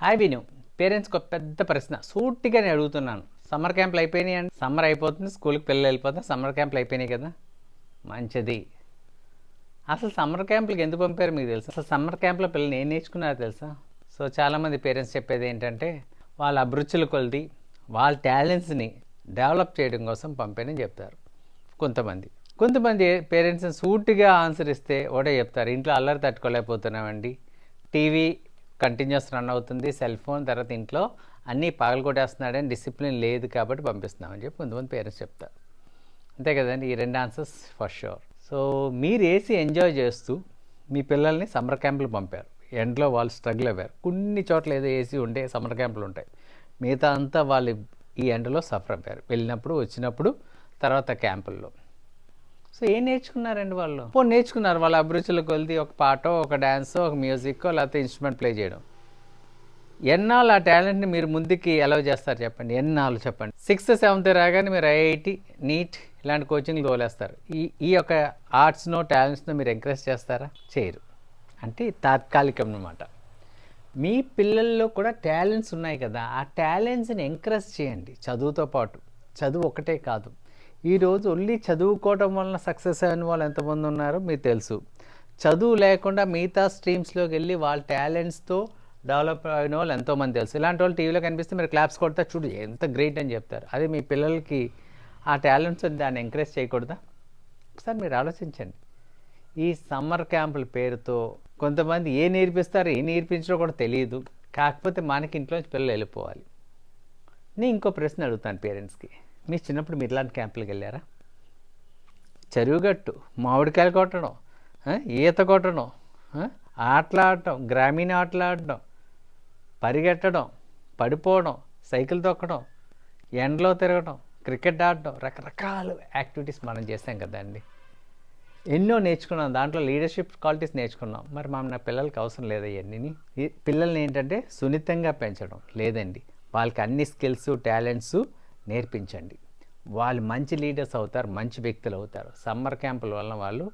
Hi విను. పేరెంట్స్కి ఒక పెద్ద ప్రశ్న సూటిగా నేను అడుగుతున్నాను. సమ్మర్ క్యాంపులు అయిపోయినాయి అండి. సమ్మర్ అయిపోతుంది, స్కూల్కి పిల్లలు వెళ్ళిపోతాం. సమ్మర్ క్యాంపులు అయిపోయినాయి కదా, మంచిది. అసలు సమ్మర్ క్యాంపులకి ఎందుకు పంపారు మీకు తెలుసా? అసలు సమ్మర్ క్యాంప్లో పిల్లలు ఏం నేర్చుకున్నారో తెలుసా? సో చాలామంది పేరెంట్స్ చెప్పేది ఏంటంటే వాళ్ళ అభిరుచులు కొలిది వాళ్ళ టాలెంట్స్ని డెవలప్ చేయడం కోసం పంపారని చెప్తారు. కొంతమంది పేరెంట్స్ని సూటిగా ఆన్సర్ ఇస్తే ఒకటే చెప్తారు, ఇంట్లో అల్లరి తట్టుకోలేకపోతున్నామండి, టీవీ కంటిన్యూస్ రన్ అవుతుంది, సెల్ ఫోన్, తర్వాత ఇంట్లో అన్నీ పగలగొట్టేస్తున్నాడని డిసిప్లిన్ లేదు కాబట్టి పంపిస్తున్నామని చెప్పి కొంతమంది పేరెంట్స్ చెప్తారు. అంతే కదండి, ఈ రెండు ఆన్సర్స్ ఫర్ షూర్. సో మీరు ఏసీ ఎంజాయ్ చేస్తూ మీ పిల్లల్ని సమ్మర్ క్యాంపులు పంపారు. ఎండలో వాళ్ళు స్ట్రగుల్ అయ్యారు. కొన్ని చోట్ల ఏదో ఏసీ ఉండే సమ్మర్ క్యాంపులు ఉంటాయి, మిగతా అంతా వాళ్ళు ఈ ఎండలో సఫర్ అయ్యారు వెళ్ళినప్పుడు, వచ్చినప్పుడు, తర్వాత క్యాంపుల్లో. సో ఏం నేర్చుకున్నారండి వాళ్ళు? నేర్చుకున్నారు వాళ్ళ అభిరుచులు కొలిది ఒక పాటో, ఒక డ్యాన్సో, ఒక మ్యూజిక్కో, లేకపోతే ఇన్స్ట్రుమెంట్ ప్లే చేయడం. ఎన్నాళ్ళు ఆ టాలెంట్ని మీరు ముందుకి అలౌ చేస్తారు చెప్పండి? ఎన్నాళ్ళు చెప్పండి? 6th 7th రాగానే మీరు ఐఐటి, నీట్ ఇలాంటి కోచింగ్లు తోలేస్తారు. ఈ యొక్క ఆర్ట్స్నో టాలెంట్స్నో మీరు ఎంకరేజ్ చేస్తారా? చేయరు. అంటే తాత్కాలికం అన్నమాట. మీ పిల్లల్లో కూడా టాలెంట్స్ ఉన్నాయి కదా, ఆ టాలెంట్స్ని ఎంకరేజ్ చేయండి. చదువుతో పాటు, చదువు ఒకటే కాదు. ఈరోజు ఓన్లీ చదువుకోవడం వలన సక్సెస్ అయిన వాళ్ళు ఎంతమంది ఉన్నారో మీకు తెలుసు. చదువు లేకుండా మిగతా స్ట్రీమ్స్లోకి వెళ్ళి వాళ్ళ టాలెంట్స్తో డెవలప్ అయిన వాళ్ళు ఎంతోమంది తెలుసు. ఇలాంటి వాళ్ళు టీవీలో కనిపిస్తే మీరు క్లాప్స్ కొడతా, చూడు ఎంత గ్రేట్ అని చెప్తారు. అదే మీ పిల్లలకి ఆ టాలెంట్స్ దాన్ని ఎంకరేజ్ చేయకూడదా? ఒకసారి మీరు ఆలోచించండి. ఈ సమ్మర్ క్యాంపుల పేరుతో కొంతమంది ఏ నేర్పిస్తారో ఏ నేర్పించడో కూడా తెలియదు. కాకపోతే మనకి ఇంట్లోంచి పిల్లలు వెళ్ళిపోవాలి. నేను ఇంకో ప్రశ్న అడుగుతాను పేరెంట్స్కి. మీ చిన్నప్పుడు మీరు ఇలాంటి క్యాంపులకు వెళ్ళారా? చెరువుగట్టు, మామిడికాయలు కొట్టడం, ఈత కొట్టడం, ఆటలాడటం, గ్రామీణ ఆటలాడటం, పరిగెట్టడం, పడిపోవడం, సైకిల్ తొక్కడం, ఎండలో తిరగడం, క్రికెట్ ఆడటం, రకరకాల యాక్టివిటీస్ మనం చేసాం కదండి. ఎన్నో నేర్చుకున్నాం, దాంట్లో లీడర్షిప్ క్వాలిటీస్ నేర్చుకున్నాం. మరి నా పిల్లలకి అవసరం లేదా ఇవన్నీ? పిల్లల్ని ఏంటంటే సున్నితంగా పెంచడం లేదండి, వాళ్ళకి అన్ని స్కిల్స్, టాలెంట్స్ నేర్పించండి. వాళ్ళు మంచి లీడర్స్ అవుతారు, మంచి వ్యక్తులు అవుతారు. సమ్మర్ క్యాంపుల వలన వాళ్ళు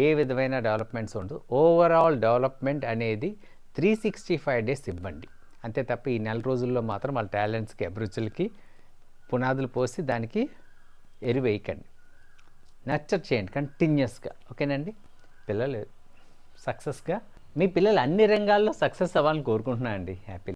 ఏ విధమైన డెవలప్మెంట్స్ ఉండదు. ఓవరాల్ డెవలప్మెంట్ అనేది 365 days ఇవ్వండి. అంతే తప్ప ఈ నెల రోజుల్లో మాత్రం వాళ్ళ టాలెంట్స్కి, అభిరుచులకి పునాదులు పోసి దానికి ఎరువేయకండి. నర్చర్ చేయండి కంటిన్యూస్గా. ఓకేనండి? పిల్లలు సక్సెస్గా, మీ పిల్లలు అన్ని రంగాల్లో సక్సెస్ అవ్వాలని కోరుకుంటున్నాను అండి. హ్యాపీ.